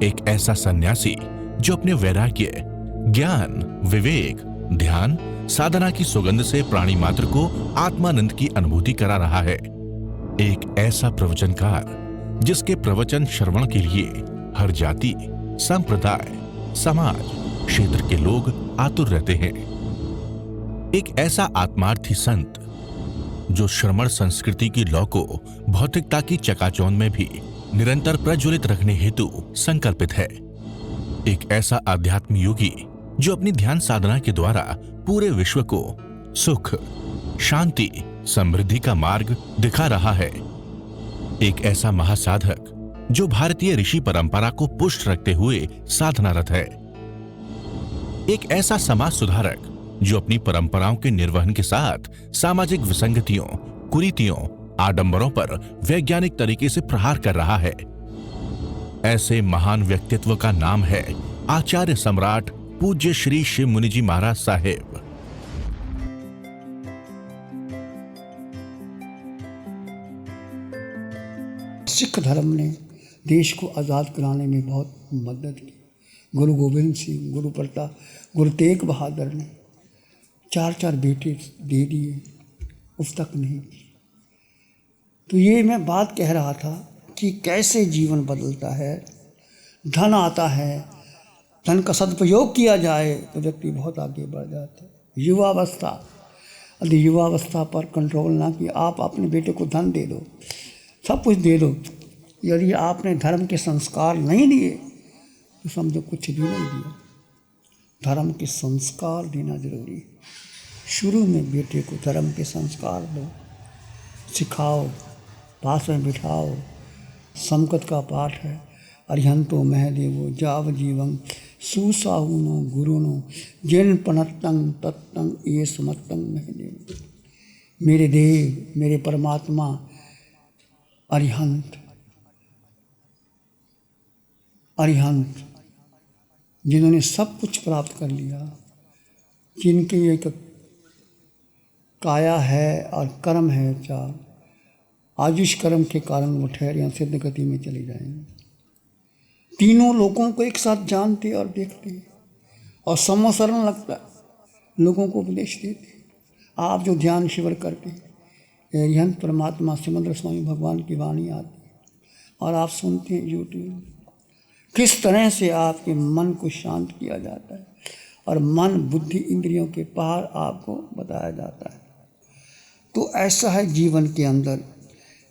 एक ऐसा सन्यासी जो अपने वैराग्य, ज्ञान, विवेक, ध्यान, साधना की सुगंध से प्राणी मात्र को आत्मानंद की अनुभूति करा रहा है। एक ऐसा प्रवचनकार जिसके प्रवचन श्रवण के लिए हर जाति, संप्रदाय, समाज, क्षेत्र के लोग आतुर रहते हैं। एक ऐसा आत्मार्थी संत जो श्रमण संस्कृति की लौ को भौतिकता की चकाचौंध में भी निरंतर प्रज्वलित रखने हेतु संकल्पित है। एक ऐसा आध्यात्म योगी जो अपनी ध्यान साधना के द्वारा पूरे विश्व को सुख, शांति, समृद्धि का मार्ग दिखा रहा है। एक ऐसा महासाधक जो भारतीय ऋषि परंपरा को पुष्ट रखते हुए साधनारत है। एक ऐसा समाज सुधारक जो अपनी परंपराओं के निर्वहन के साथ सामाजिक विसंगतियों, कुरीतियों, आडंबरों पर वैज्ञानिक तरीके से प्रहार कर रहा है। ऐसे महान व्यक्तित्व का नाम है आचार्य सम्राट पूज्य श्री शिव मुनि जी महाराज साहेब। सिख धर्म ने देश को आज़ाद कराने में बहुत मदद की। गुरु गोविंद सिंह, गुरु प्रताप, गुरु तेग बहादुर ने 4 बेटे दे दिए, उस तक नहीं की। तो ये मैं बात कह रहा था कि कैसे जीवन बदलता है। धन आता है, धन का सदुपयोग किया जाए तो व्यक्ति बहुत आगे बढ़ जाता है। युवावस्था, यदि युवावस्था पर कंट्रोल ना किया, आप अपने बेटे को धन दे दो, सब कुछ दे दो, यदि आपने धर्म के संस्कार नहीं दिए तो समझो कुछ भी नहीं दिया। धर्म के संस्कार देना जरूरी है। शुरू में बेटे को धर्म के संस्कार दो, सिखाओ, पास में बिठाओ। समकत का पाठ है, अरिहंतो महदेवो जाव जीवं सुसाहुनो गुरुनो जिन पनत्तं तत्तं ये समत्तं महदेव। मेरे देव, मेरे परमात्मा अरिहंत जिन्होंने सब कुछ प्राप्त कर लिया, जिनकी एक काया है और कर्म है चार, आज इस कर्म के कारण वो ठहरे यहाँ सिद्ध गति में चले जाएंगे। तीनों लोगों को एक साथ जानते और देखते और समसरण लगता है, लोगों को उपदेश देते। आप जो ध्यान शिविर करते हैं, यह परमात्मा सिमंदर स्वामी भगवान की वाणी आती है और आप सुनते हैं यूट्यूब, किस तरह से आपके मन को शांत किया जाता है और मन, बुद्धि, इंद्रियों के पार आपको बताया जाता है। तो ऐसा है जीवन के अंदर।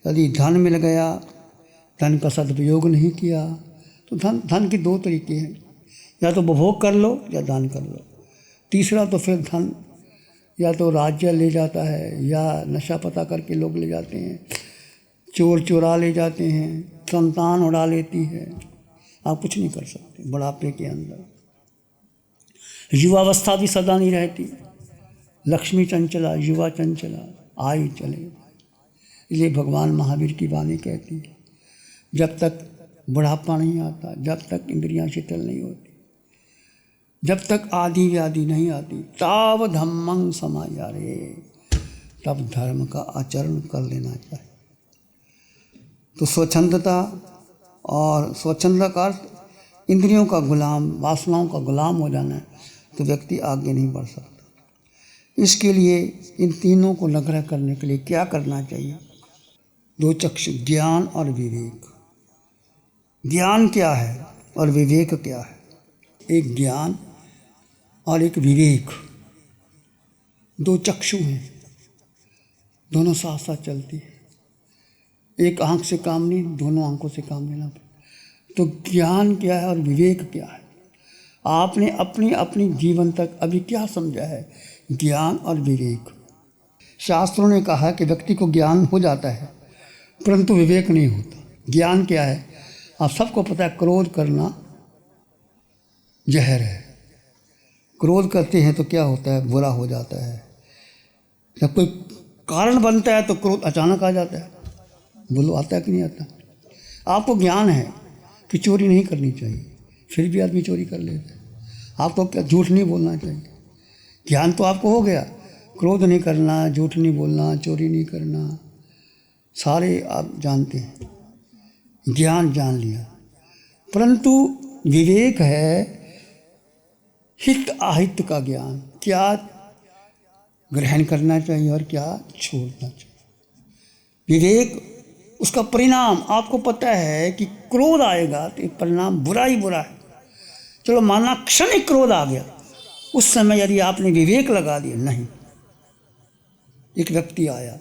यदि धन मिल गया, धन का सदुपयोग नहीं किया तो धन के 2 तरीके हैं, या तो उपभोग कर लो या दान कर लो। तीसरा तो फिर धन या तो राज्य ले जाता है, या नशा पता करके लोग ले जाते हैं, चोर चुरा ले जाते हैं, संतान उड़ा लेती है। आप कुछ नहीं कर सकते बुढ़ापे के अंदर। युवावस्था भी सदा नहीं रहती। लक्ष्मी चंचला, युवा चंचला, आई चले। इसलिए भगवान महावीर की वाणी कहती है, जब तक बुढ़ापा नहीं आता, जब तक इंद्रियां शिथिल नहीं होती, जब तक आदि व्याधि नहीं आती, ताव धम्मं समायारे, तब धर्म का आचरण कर लेना चाहिए। तो स्वच्छंदता और स्वच्छंदता का अर्थ इंद्रियों का गुलाम, वासनाओं का गुलाम हो जाना है, तो व्यक्ति आगे नहीं बढ़ सकता। इसके लिए इन तीनों को निग्रह करने के लिए क्या करना चाहिए? 2 चक्षु, ज्ञान और विवेक। ज्ञान क्या है और विवेक क्या है? एक ज्ञान और एक विवेक, 2 चक्षु हैं, दोनों साथ साथ चलती है। एक आंख से काम नहीं, दोनों आंखों से काम लेना पड़ता। तो ज्ञान क्या है और विवेक क्या है? आपने अपनी अपनी जीवन तक अभी क्या समझा है ज्ञान और विवेक? शास्त्रों ने कहा कि व्यक्ति को ज्ञान हो जाता है परंतु विवेक नहीं होता। ज्ञान क्या है? आप सबको पता है, क्रोध करना जहर है। क्रोध करते हैं तो क्या होता है? बुरा हो जाता है। जब कोई कारण बनता है तो क्रोध अचानक आ जाता है। बोलो, आता है कि नहीं आता? आपको ज्ञान है कि चोरी नहीं करनी चाहिए, फिर भी आदमी चोरी कर लेता है। आपको क्या झूठ नहीं बोलना चाहिए, ज्ञान तो आपको हो गया। क्रोध नहीं करना, झूठ नहीं बोलना, चोरी नहीं करना, सारे आप जानते हैं, ज्ञान जान लिया। परंतु विवेक है हित अहित का ज्ञान, क्या ग्रहण करना चाहिए और क्या छोड़ना चाहिए। विवेक उसका परिणाम आपको पता है कि क्रोध आएगा तो परिणाम बुरा ही बुरा है। चलो माना क्षणिक क्रोध आ गया, उस समय यदि आपने विवेक लगा दिया, नहीं, एक व्यक्ति आया,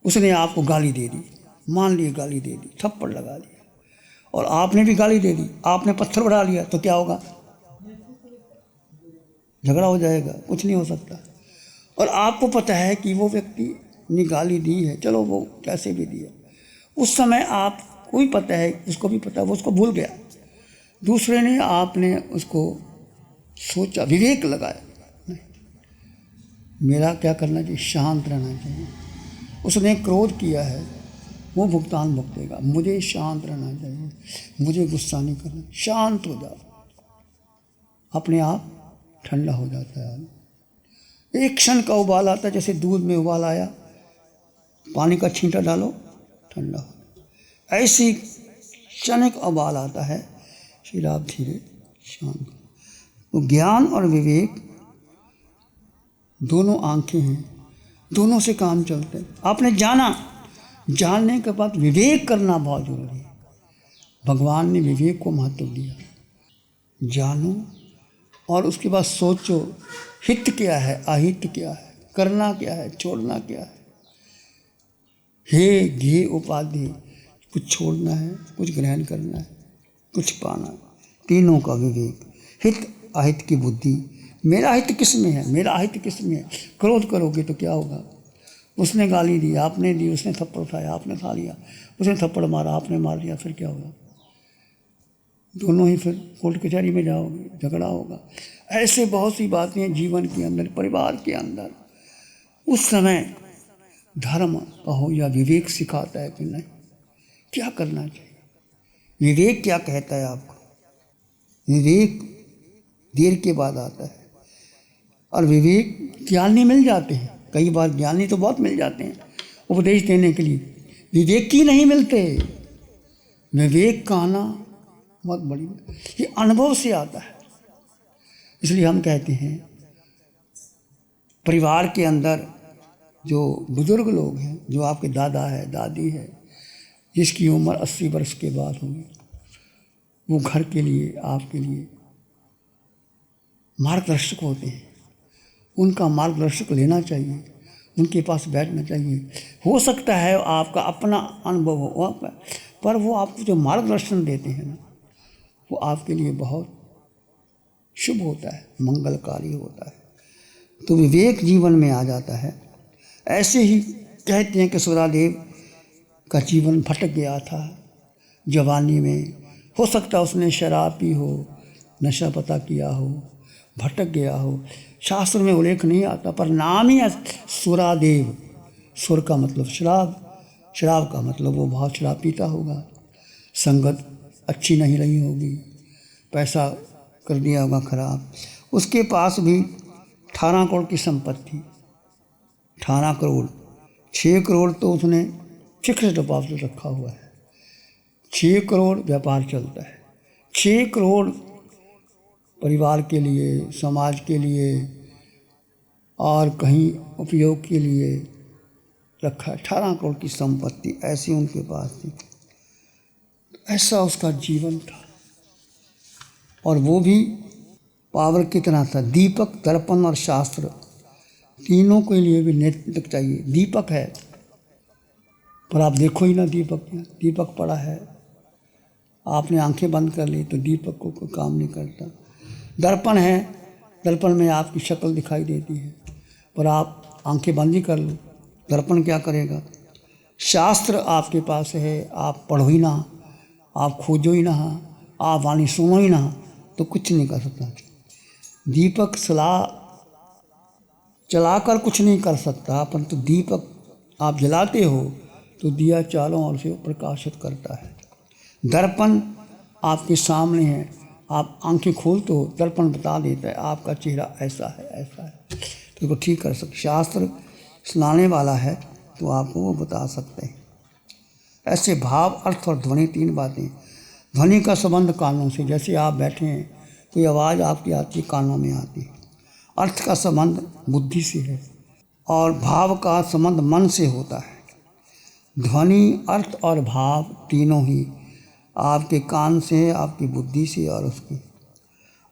उसने आपको गाली दे दी, मान ली गाली दे दी, थप्पड़ लगा दिया, और आपने भी गाली दे दी, आपने पत्थर बढ़ा लिया, तो क्या होगा? झगड़ा हो जाएगा, कुछ नहीं हो सकता। और आपको पता है कि वो व्यक्ति ने गाली दी है, चलो वो कैसे भी दिया, उस समय आपको भी पता है, उसको भी पता है, वो उसको भूल गया। दूसरे ने, आपने उसको सोचा, विवेक लगाया, नहीं, मेरा क्या करना चाहिए? शांत रहना चाहिए। उसने क्रोध किया है, वो भुगतान भुगतेगा, मुझे शांत रहना चाहिए, मुझे गुस्सा नहीं करना। शांत हो जाओ, अपने आप ठंडा हो जाता है। एक क्षण का उबाल आता है, जैसे दूध में उबाल आया, पानी का छींटा डालो, ठंडा हो। ऐसी क्षणिक उबाल आता है, फिर आप धीरे शांत। तो ज्ञान और विवेक दोनों आंखें हैं, दोनों से काम चलते हैं। आपने जाना, जानने के बाद विवेक करना बहुत जरूरी है। भगवान ने विवेक को महत्व दिया। जानो और उसके बाद सोचो, हित क्या है, अहित क्या है, करना क्या है, छोड़ना क्या है। हे घे उपाधि, कुछ छोड़ना है, कुछ ग्रहण करना है, कुछ पाना है। तीनों का विवेक, हित अहित की बुद्धि। मेरा हित किस में है, मेरा अहित किस में है। क्रोध करोगे तो क्या होगा? उसने गाली दी, आपने दी, उसने थप्पड़ उठाया, आपने खा लिया, उसने थप्पड़ मारा, आपने मार दिया, फिर क्या होगा? दोनों ही फिर कोर्ट कचहरी में जाओगे, झगड़ा होगा। ऐसे बहुत सी बातें हैं जीवन के अंदर, परिवार के अंदर। उस समय धर्म कहो या विवेक सिखाता है कि नहीं, क्या करना चाहिए। विवेक क्या कहता है आपको? विवेक देर के बाद आता है, और विवेक ज्ञानी मिल जाते हैं। कई बार ज्ञानी तो बहुत मिल जाते हैं उपदेश देने के लिए, विवेक ही नहीं मिलते। विवेक का आना बहुत बड़ी, ये अनुभव से आता है। इसलिए हम कहते हैं परिवार के अंदर जो बुजुर्ग लोग हैं, जो आपके दादा है, दादी है, जिसकी उम्र 80 वर्ष के बाद होगी, वो घर के लिए, आपके लिए मार्गदर्शक होते हैं। उनका मार्गदर्शक लेना चाहिए, उनके पास बैठना चाहिए। हो सकता है आपका अपना अनुभव हो, पर वो आपको जो मार्गदर्शन देते हैं ना, वो आपके लिए बहुत शुभ होता है, मंगलकारी होता है। तो विवेक जीवन में आ जाता है। ऐसे ही कहते हैं कि सूरादेव का जीवन भटक गया था जवानी में। हो सकता है उसने शराब पी हो, नशा पता किया हो, भटक गया हो। शास्त्र में उल्लेख नहीं आता, पर नाम ही है सूरादेव। सुर का मतलब शराब, शराब का मतलब वो बहुत शराब पीता होगा, संगत अच्छी नहीं रही होगी, पैसा कर दिया होगा खराब। उसके पास भी 18 करोड़ की संपत्ति, 18 करोड़, 6 करोड़ तो उसने फिक्स्ड डिपॉजिट रखा हुआ है। 6 करोड़ व्यापार चलता है, 6 करोड़ परिवार के लिए, समाज के लिए और कहीं उपयोग के लिए रखा। 18 करोड़ की संपत्ति ऐसी उनके पास थी। ऐसा उसका जीवन था, और वो भी पावर कितना था। दीपक, दर्पण और शास्त्र, तीनों के लिए भी नेतृत्व चाहिए। दीपक है, पर आप देखो ही ना दीपक में, दीपक पड़ा है, आपने आंखें बंद कर ली तो दीपक को कोई काम नहीं करता। दर्पण है, दर्पण में आपकी शक्ल दिखाई देती है, पर आप आंखें बंद ही कर लो, दर्पण क्या करेगा। शास्त्र आपके पास है, आप पढ़ो ही ना, आप खोजो ही ना, आप वाणी सुनो ही ना, तो कुछ नहीं कर सकता। दीपक चलाकर कुछ नहीं कर सकता, परंतु दीपक आप जलाते हो तो दिया चारों ओर से प्रकाशित करता है। दर्पण आपके सामने है, आप आंखें खोलते हो, दर्पण बता देता है आपका चेहरा ऐसा है, ऐसा है, तो इसको ठीक कर सकते। शास्त्र सुनाने वाला है तो आपको वो बता सकते हैं। ऐसे भाव, अर्थ और ध्वनि, 3 बातें। ध्वनि का संबंध कानों से, जैसे आप बैठे हैं कोई आवाज़ आपकी आती है, कानों में आती है। अर्थ का संबंध बुद्धि से है और भाव का संबंध मन से होता है। ध्वनि, अर्थ और भाव तीनों ही आपके कान से, आपकी बुद्धि से और उसकी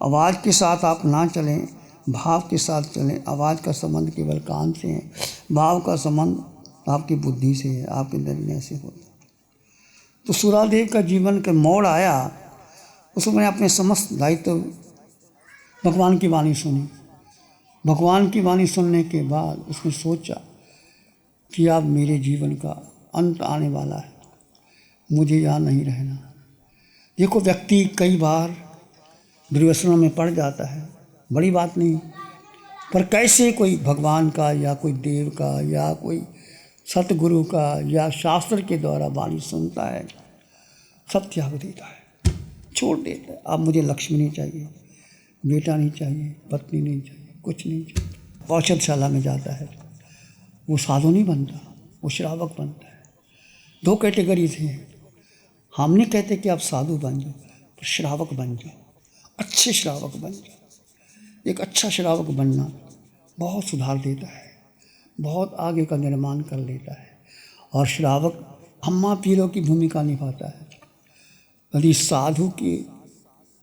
आवाज़ के साथ आप ना चलें, भाव के साथ चलें। आवाज़ का संबंध केवल कान से है, भाव का संबंध आपकी बुद्धि से है, आपके निर्णय से होता है। तो सूरादेव का जीवन का मोड़ आया, उसमें अपने समस्त दायित्व भगवान की वाणी सुनी। भगवान की वाणी सुनने के बाद उसने सोचा कि अब मेरे जीवन का अंत आने वाला है, मुझे यहाँ नहीं रहना। देखो, व्यक्ति कई बार दुर्व्यसनों में पड़ जाता है, बड़ी बात नहीं, पर कैसे कोई भगवान का या कोई देव का या कोई सतगुरु का या शास्त्र के द्वारा वाणी सुनता है, सब त्याग देता है, छोड़ देता है। अब मुझे लक्ष्मी नहीं चाहिए, बेटा नहीं चाहिए, पत्नी नहीं चाहिए, कुछ नहीं चाहिए। औषधशाला में जाता है, वो साधु नहीं बनता, वो श्रावक बनता है। दो कैटेगरी थे। हम नहीं कहते कि आप साधु बन जाओ, पर श्रावक बन जाओ, अच्छे श्रावक बन जाओ। एक अच्छा श्रावक बनना बहुत सुधार देता है, बहुत आगे का निर्माण कर लेता है। और श्रावक अम्मा पीरों की भूमिका निभाता है। यदि साधु के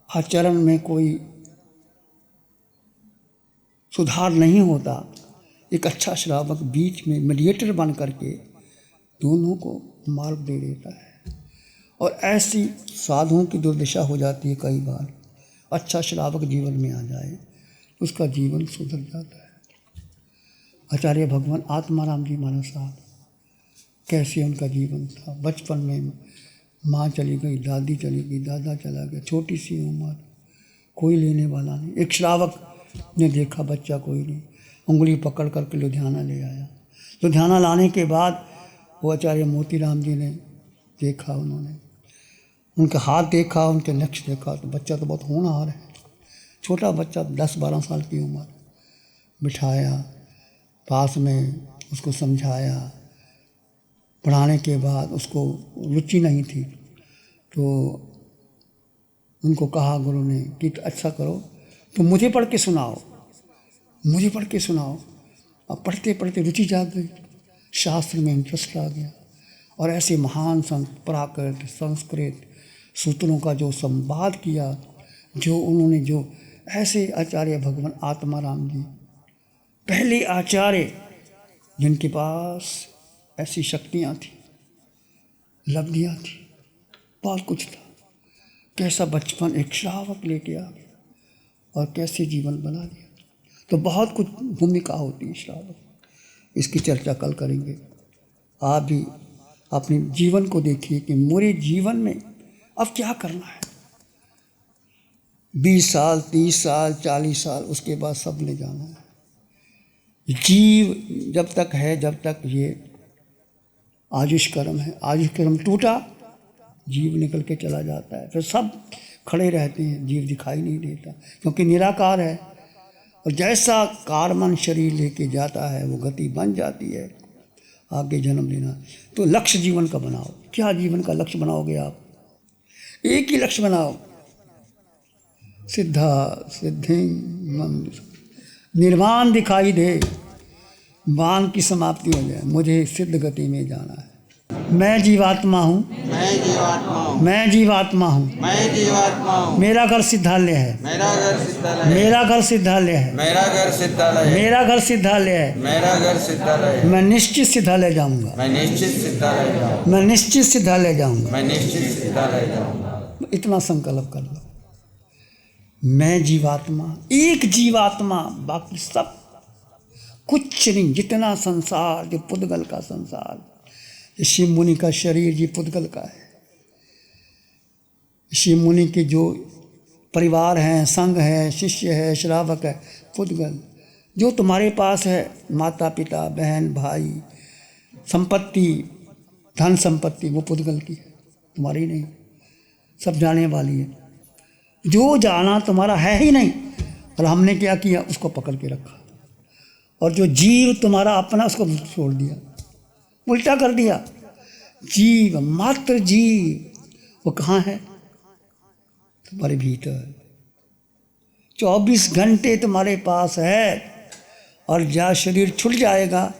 आचरण में कोई सुधार नहीं होता, एक अच्छा श्रावक बीच में मीडिएटर बन करके दोनों को मार्ग दे देता है। और ऐसी साधुओं की दुर्दशा हो जाती है कई बार। अच्छा श्रावक जीवन में आ जाए तो उसका जीवन सुधर जाता है। आचार्य भगवान आत्माराम जी महाराज साहब, कैसे उनका जीवन था। बचपन में माँ चली गई, दादी चली गई, दादा चला गया, छोटी सी उम्र, कोई लेने वाला नहीं। एक श्रावक ने देखा बच्चा कोई नहीं, उंगली पकड़ करके लुधियाना ले आया। लुधियाना लाने के बाद वो आचार्य मोतीराम जी ने देखा, उन्होंने उनका हाथ देखा, उनके लक्ष्य देखा, तो बच्चा तो बहुत होनहार है, छोटा बच्चा 10-12 साल की उम्र। बिठाया पास में, उसको समझाया। पढ़ाने के बाद उसको रुचि नहीं थी, तो उनको कहा गुरु ने कि अच्छा करो, तो मुझे पढ़ के सुनाओ, मुझे पढ़ के सुनाओ। अब पढ़ते पढ़ते रुचि जाग गई, शास्त्र में इंटरेस्ट आ गया। और ऐसे महान संत प्राकृत संस्कृत सूत्रों का जो संवाद किया, जो उन्होंने जो ऐसे आचार्य भगवान आत्माराम जी, पहले आचार्य जिनके पास ऐसी शक्तियाँ थी, लब्धियाँ थी, बहुत कुछ था। कैसा बचपन एक श्रावक लेके आ गया और कैसे जीवन बना दिया। तो बहुत कुछ भूमिका होती है श्रावक, इसकी चर्चा कल करेंगे। आप भी अपने जीवन को देखिए कि मेरे जीवन में अब क्या करना है। 20 साल, 30 साल, 40 साल, उसके बाद सब ले जाना है। जीव जब तक है, जब तक ये आयुष कर्म है, आयुष कर्म टूटा, जीव निकल के चला जाता है। फिर सब खड़े रहते हैं, जीव दिखाई नहीं देता, क्योंकि निराकार है। और जैसा कारमन शरीर लेके जाता है, वो गति बन जाती है आगे जन्म लेना। तो लक्ष्य जीवन का बनाओ। क्या जीवन का लक्ष्य बनाओगे आप? एक ही लक्ष्य बनाओ, सिद्धा सिद्धि मंदिर, निर्वाण दिखाई दे, वान की समाप्ति हो जाए, मुझे सिद्ध गति में जाना है। मैं जीवात्मा हूँ, मैं जीवात्मा हूँ, मैं जीवात्मा हूँ, मैं जीवात्मा हूँ। मेरा घर सिद्धालय है, मेरा घर सिद्धालय है, मेरा घर सिद्धालय है, मेरा घर सिद्धालय है, मेरा घर सिद्धालय है। मेरा घर सिद्धालय है। मैं निश्चित सिद्धालय जाऊँगा, मैं निश्चित सिद्धालय जाऊँगा, मैं निश्चित सिद्धालय जाऊँगा। मैं निश्चित सिद्धालय जाऊँगा। इतना संकल्प कर लो। मैं जीवात्मा, एक जीवात्मा, बाकी सब कुछ नहीं। जितना संसार, जो पुद्गल का संसार, शिव मुनि का शरीर जी पुद्गल का है। शिव मुनि के जो परिवार हैं, संघ है, शिष्य है, श्रावक है, पुद्गल। जो तुम्हारे पास है, माता पिता, बहन भाई, संपत्ति, धन संपत्ति, वो पुद्गल की है, तुम्हारी नहीं। सब जाने वाली है। जो जाना तुम्हारा है ही नहीं, और हमने क्या किया, उसको पकड़ के रखा। और जो जीव तुम्हारा अपना, उसको छोड़ दिया, उल्टा कर दिया। जीव, मात्र जीव, वो कहाँ है? तुम्हारे भीतर 24 घंटे तुम्हारे पास है, और जहाँ शरीर छूट जाएगा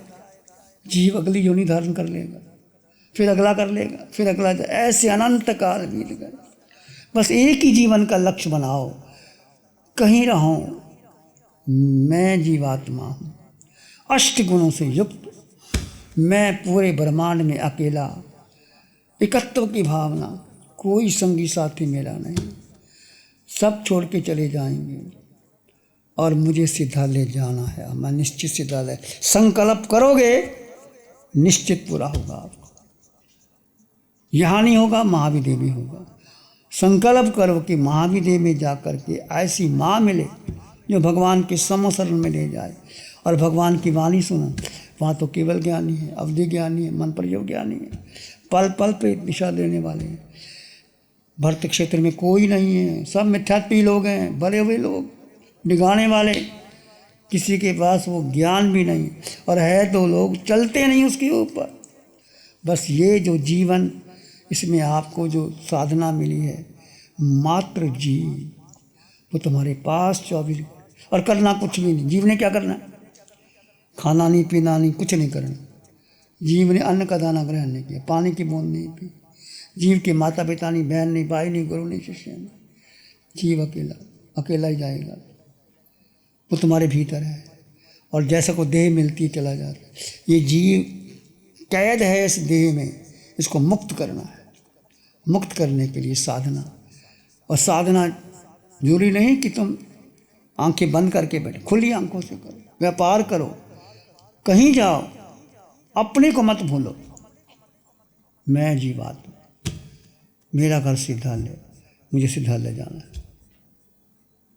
जीव अगली योनि धारण कर लेगा, फिर अगला कर लेगा, फिर अगला, ऐसे अनंत काल बीत गए। बस एक ही जीवन का लक्ष्य बनाओ, कहीं रहो मैं जीवात्मा हूँ, 8 गुणों से युक्त, मैं पूरे ब्रह्मांड में अकेला, एकत्व की भावना, कोई संगी साथी मेरा नहीं, सब छोड़ के चले जाएंगे और मुझे सीधा ले जाना है। मैं निश्चित सीधा ले, संकल्प करोगे निश्चित पूरा होगा आपको। यहाँ नहीं होगा, महाविदेह में होगा। संकल्प करो कि महाविदेह में जा कर के ऐसी माँ मिले जो भगवान के समशरण में ले जाए, और भगवान की वाणी सुनो। वहाँ तो केवल ज्ञानी है, अवधि ज्ञानी है, मन प्रयोग ज्ञानी है, पल पल पे दिशा देने वाले हैं। भरत क्षेत्र में कोई नहीं है, सब मिथ्यात्वी लोग हैं, बड़े हुए लोग, डिगाने वाले, किसी के पास वो ज्ञान भी नहीं, और है तो लोग चलते नहीं उसके ऊपर। बस ये जो जीवन, इसमें आपको जो साधना मिली है, मात्र जीव, वो तुम्हारे पास 24, और करना कुछ भी नहीं। जीव ने क्या करना? खाना नहीं, पीना नहीं, कुछ नहीं करना। जीव ने अन्न का दाना ग्रहण नहीं किया, पानी की बूंद नहीं पी। जीव के माता पिता नहीं, बहन नहीं, भाई नहीं, गुरु नहीं, शिष्य नहीं। जीव अकेला, अकेला ही जाएगा। वो तुम्हारे भीतर है, और जैसा को देह मिलती है चला जाता है। ये जीव कैद है इस देह में, इसको मुक्त करना है। मुक्त करने के लिए साधना, और साधना जरूरी नहीं कि तुम आंखें बंद करके बैठे, खुली आंखों से करो, व्यापार करो, कहीं जाओ, अपने को मत भूलो। मैं जीवात्मा, मेरा घर सिद्धालय, मुझे सिद्धालय जाना है।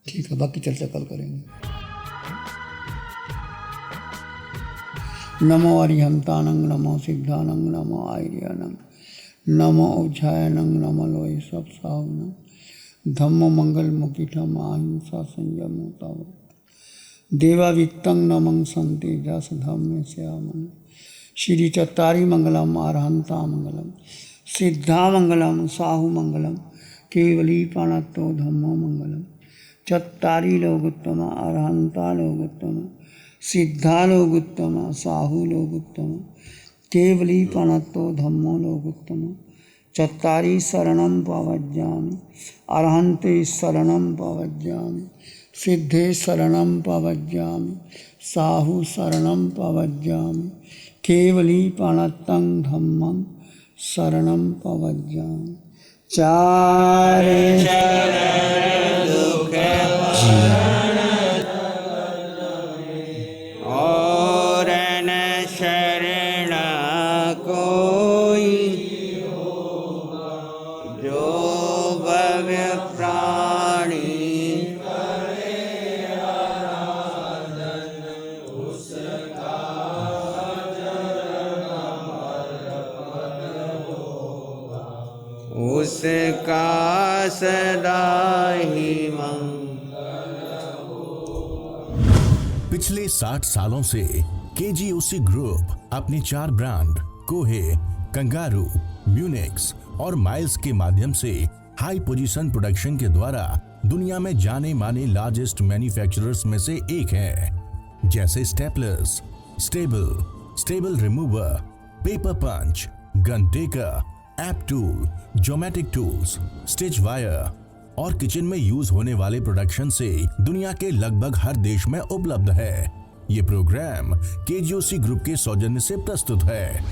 ठीक है, बाकी चर्चा कल करेंगे। नमो अरिहंतानंग, नमो सिद्धानंग, नमो आर्यानंग, नमो उज्जायनंग, नमो लोय सब सावनंग, धम्मो मंगल मुकिठम अहिंसा संयम तावत्, देवावित्तं नमं संते जस धम्मे श्यामं, श्री चत्तारी मंगलम अरहंता मंगलम, सिद्धा मंगलम साहु मंगलम, केवली पाणत्तो धम्मो मंगलम, चत्तारी लोगोत्तम अरहंता लोगोत्तम, सिद्धा लोगोत्तम साहु लोगोत्तम, केवली पाणत्तो धम्मो लोगोत्तम, चत्तारी शरणं पवज्जामि, अरहन्ते शरणं पवज्जामि, सिद्धे शरणं पवज्जामि, साहु शरणं पवज्जामि, केवली पाणत्तं धम्मं शरणं पवज्जामि। चारे शरण दुख और न शरण कोई, जो भव्य प्राणी उसका सदा ही मंगल हो। पिछले 60 सालों से केजीओसी ग्रुप अपने 4 ब्रांड कोहे, कंगारू, म्यूनिक्स और माइल्स के माध्यम से हाई पोजीशन प्रोडक्शन के द्वारा दुनिया में जाने माने लार्जेस्ट मैन्युफैक्चरर्स में से एक है। जैसे staplers, staple remover, paper punch, gun tacker, app tool, geometric tools, stitch wire और किचन में यूज होने वाले प्रोडक्शन से दुनिया के लगभग हर देश में उपलब्ध है। ये प्रोग्राम केजीओसी ग्रुप के सौजन्य से प्रस्तुत है।